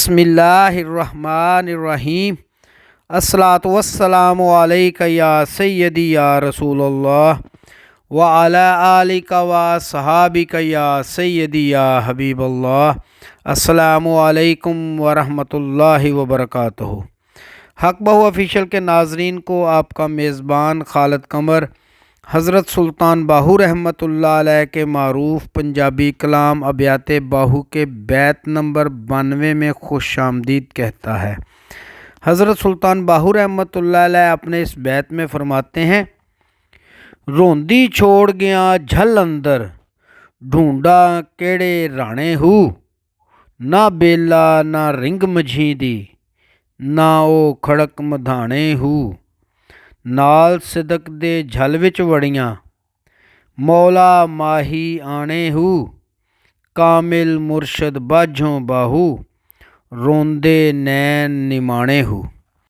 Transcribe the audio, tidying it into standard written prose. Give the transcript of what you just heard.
बिस्मिल्लाहिर्रहमानिर्रहीम। अस्सलातु वस्सलामु अलैका या सय्यदी या रसूल अल्लाह व अला आलिका व सहाबिका या सय्यदी या हबीब अल्लाह। अस्सलामु अलैकुम व रहमतुल्लाहि व बरकातुहू। हक बहु ऑफिशियल के नाजरीन को आपका मेज़बान खालिद कमर हज़रत सुल्तान बाहू रहमतुल्लाह अलैह के मारूफ पंजाबी कलाम अबियात बाहू के बैत नंबर 92 में खुश आमदीद कहता है। हज़रत सुल्तान बाहू रहमतुल्लाह अलैह अपने इस बैत में फरमाते हैं, रोंदी छोड़ गया झल अंदर, ढूंढा केड़े राणे हू, ना बेला ना रिंग मझीदी, ना ओ खड़क मधाणे हू, नाल सिदक दे झल विच वड़ियां, मौला माही आणे हू, कामिल मुर्शद बाझों बाहू, रोंदे नैन निमाणे हू।